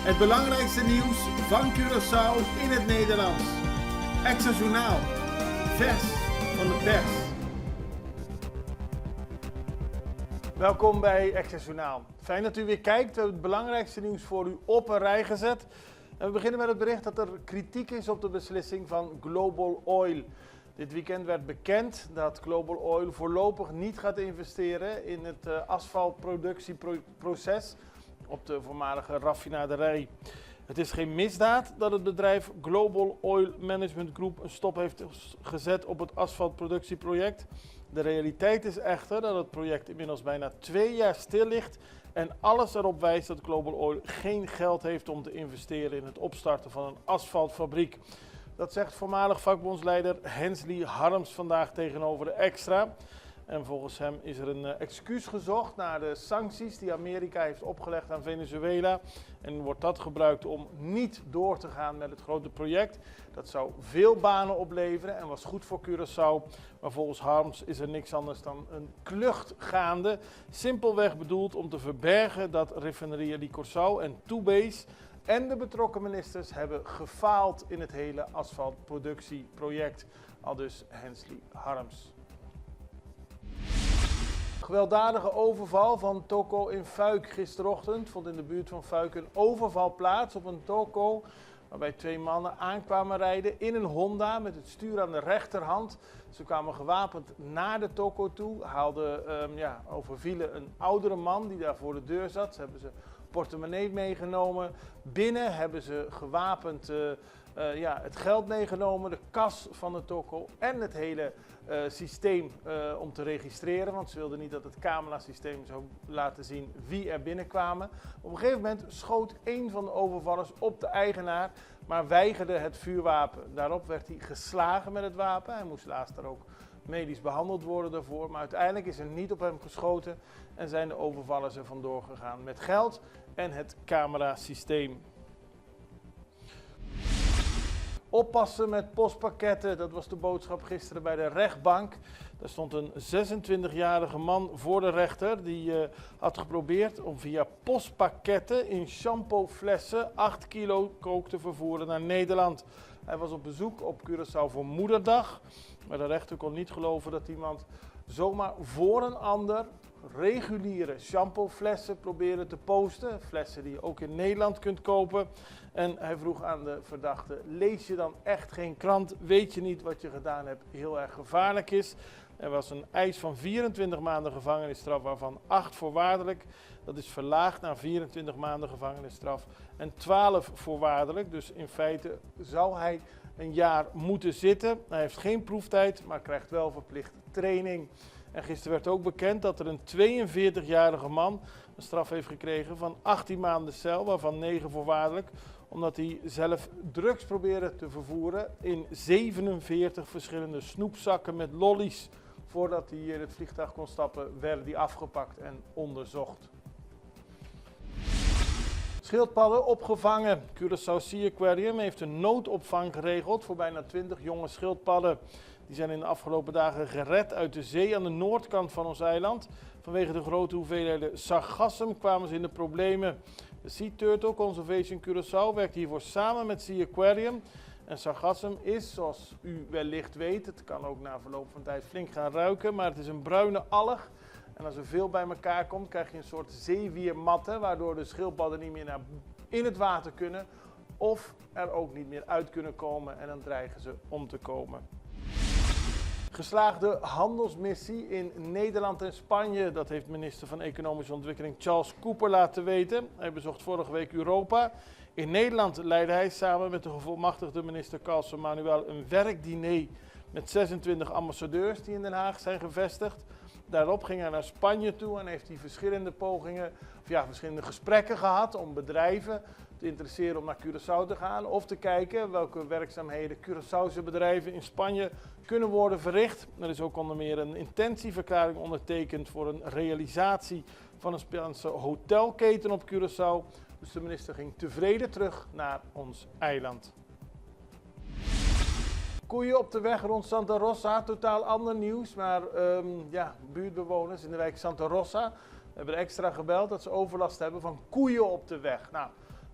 Het belangrijkste nieuws van Curaçao in het Nederlands. Extra Journaal. Vers van de pers. Welkom bij Extra Journaal. Fijn dat u weer kijkt. We hebben het belangrijkste nieuws voor u op een rij gezet. En we beginnen met het bericht dat er kritiek is op de beslissing van Global Oil. Dit weekend werd bekend dat Global Oil voorlopig niet gaat investeren in het asfaltproductieproces op de voormalige raffinaderij. Het is geen misdaad dat het bedrijf Global Oil Management Group een stop heeft gezet op het asfaltproductieproject. De realiteit is echter dat het project inmiddels bijna 2 jaar stil ligt en alles erop wijst dat Global Oil geen geld heeft om te investeren in het opstarten van een asfaltfabriek. Dat zegt voormalig vakbondsleider Hensley Harms vandaag tegenover de Extra. En volgens hem is er een excuus gezocht naar de sancties die Amerika heeft opgelegd aan Venezuela. En wordt dat gebruikt om niet door te gaan met het grote project. Dat zou veel banen opleveren en was goed voor Curaçao. Maar volgens Harms is er niks anders dan een klucht gaande. Simpelweg bedoeld om te verbergen dat Refineria di Curaçao en Toebase en de betrokken ministers hebben gefaald in het hele asfaltproductieproject. Aldus Hensley Harms. Gewelddadige overval van toko in Fuik. Gisterochtend vond in de buurt van Fuik een overval plaats op een toko waarbij 2 mannen aankwamen rijden in een Honda met het stuur aan de rechterhand. Ze kwamen gewapend naar de toko toe, overvielen een oudere man die daar voor de deur zat. Ze hebben ze portemonnee meegenomen. Binnen hebben ze gewapend het geld meegenomen, de kas van de toko en het hele systeem om te registreren. Want ze wilden niet dat het camerasysteem zou laten zien wie er binnenkwamen. Op een gegeven moment schoot een van de overvallers op de eigenaar, maar weigerde het vuurwapen. Daarop werd hij geslagen met het wapen. Hij moest laatst daar ook medisch behandeld worden daarvoor. Maar uiteindelijk is er niet op hem geschoten en zijn de overvallers er vandoor gegaan met geld en het camerasysteem. Oppassen met postpakketten, dat was de boodschap gisteren bij de rechtbank. Daar stond een 26-jarige man voor de rechter die had geprobeerd om via postpakketten in shampooflessen 8 kilo kook te vervoeren naar Nederland. Hij was op bezoek op Curaçao voor Moederdag, maar de rechter kon niet geloven dat iemand zomaar voor een ander reguliere shampooflessen probeerde te posten. Flessen die je ook in Nederland kunt kopen. En hij vroeg aan de verdachte: lees je dan echt geen krant? Weet je niet wat je gedaan hebt heel erg gevaarlijk is? Er was een eis van 24 maanden gevangenisstraf, waarvan 8 voorwaardelijk. Dat is verlaagd naar 24 maanden gevangenisstraf en 12 voorwaardelijk. Dus in feite zou hij een jaar moeten zitten. Hij heeft geen proeftijd, maar krijgt wel verplicht training. En gisteren werd ook bekend dat er een 42-jarige man een straf heeft gekregen van 18 maanden cel, waarvan 9 voorwaardelijk, omdat hij zelf drugs probeerde te vervoeren in 47 verschillende snoepzakken met lollies. Voordat hij in het vliegtuig kon stappen, werden die afgepakt en onderzocht. Schildpadden opgevangen. Curaçao Sea Aquarium heeft een noodopvang geregeld voor bijna 20 jonge schildpadden. Die zijn in de afgelopen dagen gered uit de zee aan de noordkant van ons eiland. Vanwege de grote hoeveelheden sargassum kwamen ze in de problemen. De Sea Turtle Conservation Curaçao werkt hiervoor samen met Sea Aquarium. En sargassum is, zoals u wellicht weet, het kan ook na verloop van tijd flink gaan ruiken, maar het is een bruine alg. En als er veel bij elkaar komt, krijg je een soort zeewiermatten, waardoor de schildpadden niet meer in het water kunnen of er ook niet meer uit kunnen komen en dan dreigen ze om te komen. Geslaagde handelsmissie in Nederland en Spanje, dat heeft minister van Economische Ontwikkeling Charles Cooper laten weten. Hij bezocht vorige week Europa. In Nederland leidde hij samen met de gevolmachtigde minister Carlsen Manuel een werkdiner met 26 ambassadeurs die in Den Haag zijn gevestigd. Daarop ging hij naar Spanje toe en heeft hij verschillende gesprekken gehad om bedrijven te interesseren om naar Curaçao te gaan of te kijken welke werkzaamheden Curaçaose bedrijven in Spanje kunnen worden verricht. Er is ook onder meer een intentieverklaring ondertekend voor een realisatie van een Spaanse hotelketen op Curaçao. Dus de minister ging tevreden terug naar ons eiland. Koeien op de weg rond Santa Rosa, totaal ander nieuws, maar buurtbewoners in de wijk Santa Rosa hebben extra gebeld dat ze overlast hebben van koeien op de weg. Nou,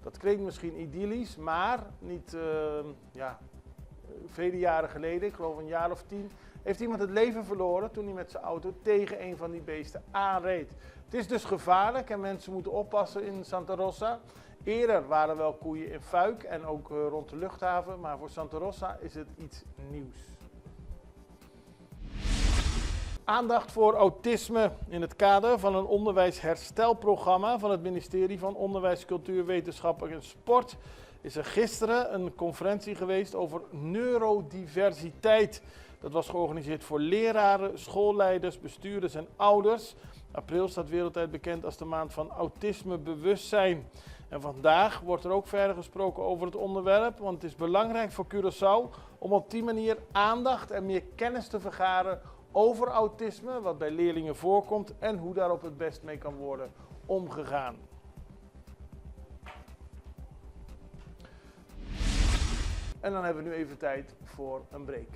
Dat klinkt misschien idyllisch, maar niet vele jaren geleden, ik geloof een jaar of 10, heeft iemand het leven verloren toen hij met zijn auto tegen een van die beesten aanreed. Het is dus gevaarlijk en mensen moeten oppassen in Santa Rosa. Eerder waren wel koeien in Fuik en ook rond de luchthaven, maar voor Santa Rosa is het iets nieuws. Aandacht voor autisme in het kader van een onderwijsherstelprogramma van het ministerie van Onderwijs, Cultuur, Wetenschappen en Sport is er gisteren een conferentie geweest over neurodiversiteit. Dat was georganiseerd voor leraren, schoolleiders, bestuurders en ouders. April staat wereldwijd bekend als de maand van autismebewustzijn. En vandaag wordt er ook verder gesproken over het onderwerp, want het is belangrijk voor Curaçao om op die manier aandacht en meer kennis te vergaren over autisme, wat bij leerlingen voorkomt en hoe daarop het best mee kan worden omgegaan. En dan hebben we nu even tijd voor een break.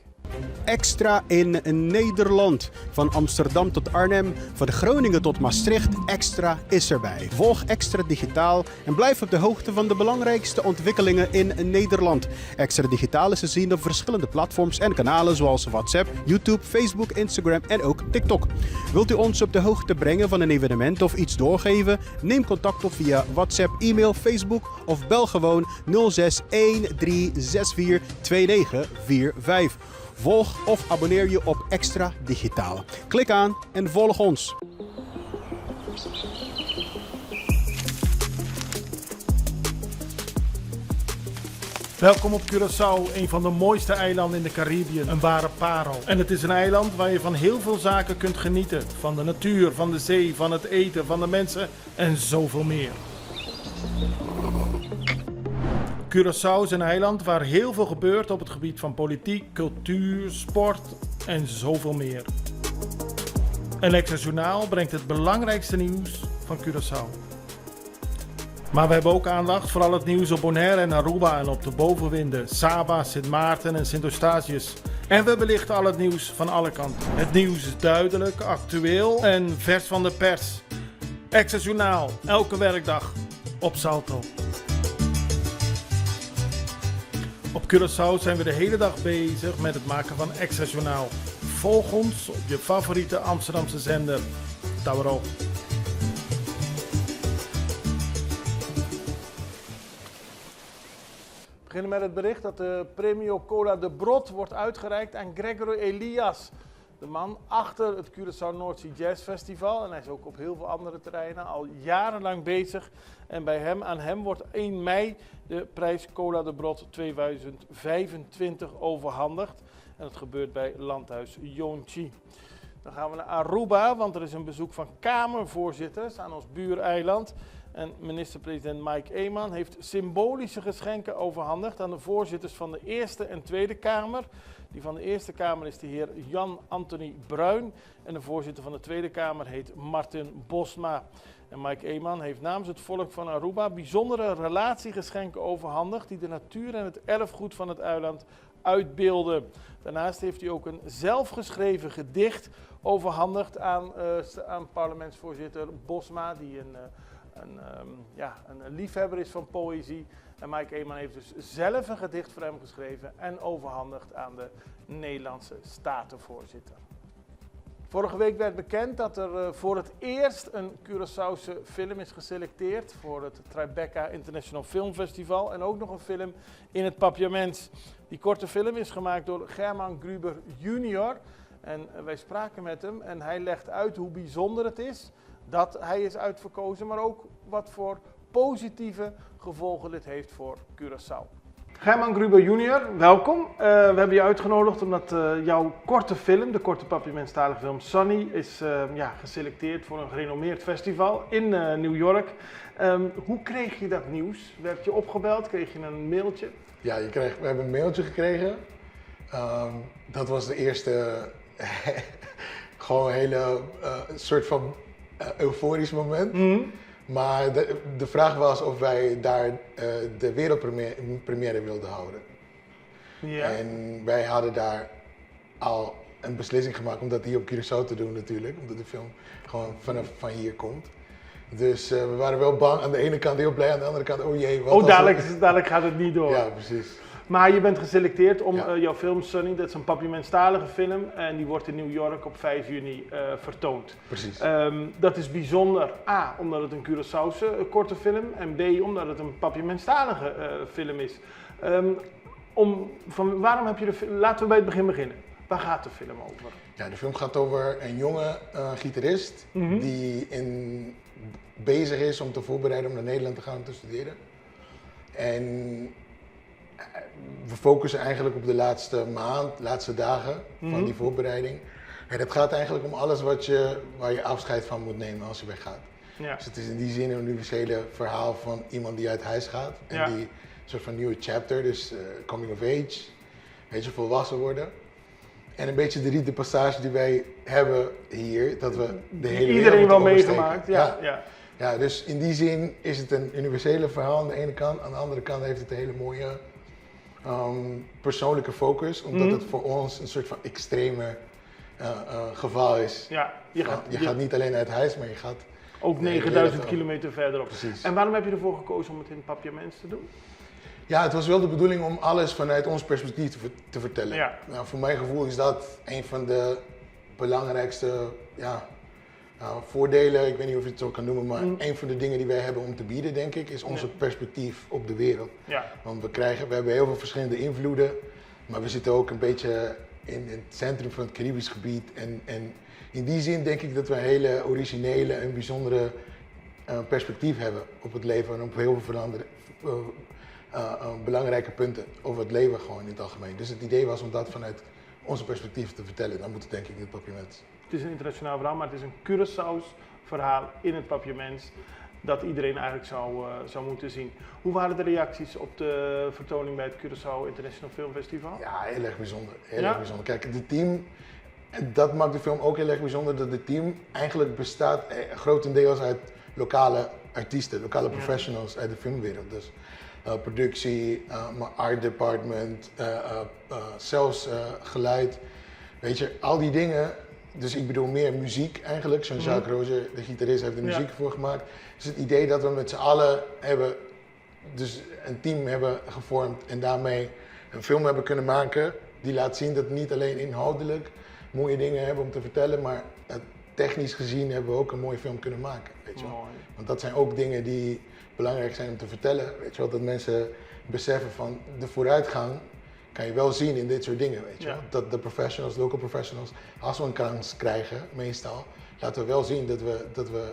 Extra in Nederland. Van Amsterdam tot Arnhem, van Groningen tot Maastricht, Extra is erbij. Volg Extra Digitaal en blijf op de hoogte van de belangrijkste ontwikkelingen in Nederland. Extra Digitaal is te zien op verschillende platforms en kanalen zoals WhatsApp, YouTube, Facebook, Instagram en ook TikTok. Wilt u ons op de hoogte brengen van een evenement of iets doorgeven? Neem contact op via WhatsApp, e-mail, Facebook of bel gewoon 06 1364 2945. Volg of abonneer je op Extra Digitaal. Klik aan en volg ons. Welkom op Curaçao, een van de mooiste eilanden in de Caribiën, een ware parel. En het is een eiland waar je van heel veel zaken kunt genieten. Van de natuur, van de zee, van het eten, van de mensen en zoveel meer. Curaçao is een eiland waar heel veel gebeurt op het gebied van politiek, cultuur, sport en zoveel meer. En Extra Journaal brengt het belangrijkste nieuws van Curaçao. Maar we hebben ook aandacht voor al het nieuws op Bonaire en Aruba en op de bovenwinden, Saba, Sint Maarten en Sint Eustatius. En we belichten al het nieuws van alle kanten. Het nieuws is duidelijk, actueel en vers van de pers. Extra Journaal, elke werkdag op Salto. Op Curaçao zijn we de hele dag bezig met het maken van Extra Journaal. Volg ons op je favoriete Amsterdamse zender, Tauro. We beginnen met het bericht dat de Premio Cola de Brot wordt uitgereikt aan Gregory Elias. De man achter het Curaçao North Sea Jazz Festival. En hij is ook op heel veel andere terreinen al jarenlang bezig. En aan hem wordt 1 mei de prijs Cola de Brot 2025 overhandigd. En dat gebeurt bij Landhuis Yonchi. Dan gaan we naar Aruba, want er is een bezoek van Kamervoorzitters aan ons buureiland. En minister-president Mike Eman heeft symbolische geschenken overhandigd aan de voorzitters van de Eerste en Tweede Kamer. Die van de Eerste Kamer is de heer Jan Anthony Bruin en de voorzitter van de Tweede Kamer heet Martin Bosma. En Mike Eman heeft namens het volk van Aruba bijzondere relatiegeschenken overhandigd die de natuur en het erfgoed van het eiland uitbeelden. Daarnaast heeft hij ook een zelfgeschreven gedicht overhandigd aan parlementsvoorzitter Bosma, die een liefhebber is van poëzie. En Mike Eman heeft dus zelf een gedicht voor hem geschreven en overhandigd aan de Nederlandse statenvoorzitter. Vorige week werd bekend dat er voor het eerst een Curaçaose film is geselecteerd voor het Tribeca International Film Festival en ook nog een film in het Papiaments. Die korte film is gemaakt door German Gruber junior en wij spraken met hem en hij legt uit hoe bijzonder het is dat hij is uitverkozen, maar ook wat voor positieve gevolgen dit heeft voor Curaçao. German Gruber junior, welkom. We hebben je uitgenodigd omdat jouw korte film, de korte papiamentstalige film Sunny, is geselecteerd voor een gerenommeerd festival in New York. Hoe kreeg je dat nieuws? Werd je opgebeld? Kreeg je een mailtje? Ja, we hebben een mailtje gekregen. Dat was de eerste gewoon een hele soort van euforisch moment. Mm-hmm. Maar de vraag was of wij daar de wereldpremière wilden houden. Ja. En wij hadden daar al een beslissing gemaakt om dat hier op Curaçao te doen natuurlijk. Omdat de film gewoon van hier komt. Dus we waren wel bang. Aan de ene kant heel blij, aan de andere kant, oh jee. Wat Oh, als dadelijk gaat het niet door. Ja, precies. Maar je bent geselecteerd om Ja. jouw film Sunny, dat is een Papiamenstalige film en die wordt in New York op 5 juni vertoond. Precies. Dat is bijzonder, A, omdat het een Curaçaose korte film en B, omdat het een Papiamenstalige film is. Waarom heb je laten we bij het begin beginnen. Waar gaat de film over? Ja, de film gaat over een jonge gitarist die bezig is om te voorbereiden om naar Nederland te gaan om te studeren. En we focussen eigenlijk op de laatste maand, laatste dagen van die voorbereiding. En het gaat eigenlijk om alles waar je afscheid van moet nemen als je weggaat. Ja. Dus het is in die zin een universele verhaal van iemand die uit huis gaat. En die een soort van nieuwe chapter, dus coming of age, weet je, volwassen worden. En een beetje de rite de passage die wij hebben hier, dat we de hele Iedereen wel wereld meegemaakt, oversteken. Ja, dus in die zin is het een universele verhaal aan de ene kant. Aan de andere kant heeft het een hele mooie persoonlijke focus, omdat het voor ons een soort van extreme geval is. Ja, je gaat niet alleen uit huis, maar je gaat ook 9000 kilometer verderop. Precies. En waarom heb je ervoor gekozen om het in Papiaments te doen? Ja, het was wel de bedoeling om alles vanuit ons perspectief te vertellen. Ja. Nou, voor mijn gevoel is dat een van de belangrijkste voordelen, ik weet niet of je het zo kan noemen, maar een van de dingen die wij hebben om te bieden, denk ik, is onze perspectief op de wereld. Ja. Want we hebben heel veel verschillende invloeden, maar we zitten ook een beetje in het centrum van het Caribisch gebied. En in die zin denk ik dat we een hele originele en bijzondere perspectief hebben op het leven en op heel veel belangrijke punten over het leven gewoon in het algemeen. Dus het idee was om dat vanuit onze perspectief te vertellen. Dan moet het denk ik in het Papiaments. Het is een internationaal verhaal, maar het is een Curaçao's verhaal in het Papiaments dat iedereen eigenlijk zou moeten zien. Hoe waren de reacties op de vertoning bij het Curaçao International Film Festival? Ja, heel erg bijzonder. Heel erg bijzonder. Kijk, het team, dat maakt de film ook heel erg bijzonder, dat het team eigenlijk bestaat grotendeels uit lokale artiesten, lokale professionals uit de filmwereld. Dus productie, art department, zelfs geluid. Weet je, al die dingen. Dus ik bedoel meer muziek eigenlijk. Jean-Jacques Roger, de gitarist, heeft de muziek ervoor gemaakt. Dus het idee dat we met z'n allen dus een team hebben gevormd en daarmee een film hebben kunnen maken die laat zien dat we niet alleen inhoudelijk mooie dingen hebben om te vertellen, maar technisch gezien hebben we ook een mooie film kunnen maken. Weet je wel? Mooi. Want dat zijn ook dingen die belangrijk zijn om te vertellen. Weet je wel? Dat mensen beseffen van de vooruitgang kan je wel zien in dit soort dingen. Weet je wel? Dat de professionals, local professionals, als we een kans krijgen, meestal, laten we wel zien dat we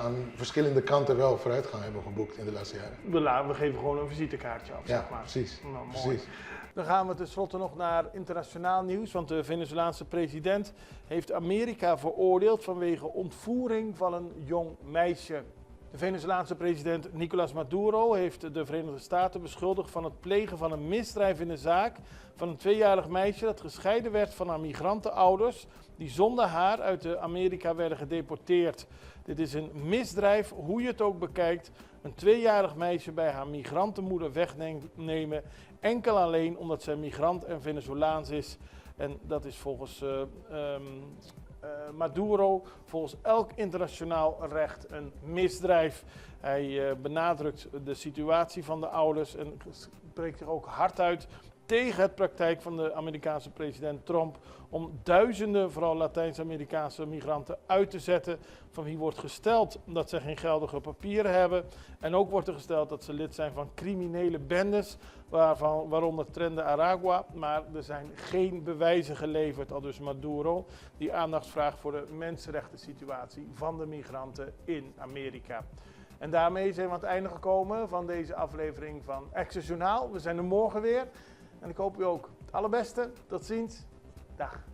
aan verschillende kanten wel vooruitgang hebben geboekt in de laatste jaren. We geven gewoon een visitekaartje af, Ja, zeg maar. precies. Nou, mooi. Precies. Dan gaan we tenslotte nog naar internationaal nieuws, want de Venezolaanse president heeft Amerika veroordeeld vanwege ontvoering van een jong meisje. De Venezolaanse president Nicolás Maduro heeft de Verenigde Staten beschuldigd van het plegen van een misdrijf in de zaak van een 2-jarig meisje dat gescheiden werd van haar migrantenouders die zonder haar uit Amerika werden gedeporteerd. Dit is een misdrijf, hoe je het ook bekijkt, een 2-jarig meisje bij haar migrantenmoeder wegnemen, enkel alleen omdat zij migrant en Venezolaans is. En dat is volgens Maduro, volgens elk internationaal recht, een misdrijf. Hij benadrukt de situatie van de ouders en spreekt zich ook hard uit tegen het praktijk van de Amerikaanse president Trump om duizenden, vooral Latijns-Amerikaanse migranten uit te zetten, van wie wordt gesteld dat ze geen geldige papieren hebben. En ook wordt er gesteld dat ze lid zijn van criminele bendes, waaronder Tren de Aragua, maar er zijn geen bewijzen geleverd, aldus Maduro, die aandacht vraagt voor de mensenrechten situatie van de migranten in Amerika. En daarmee zijn we aan het einde gekomen van deze aflevering van Access Journaal. We zijn er morgen weer. En ik hoop u ook het allerbeste. Tot ziens. Dag.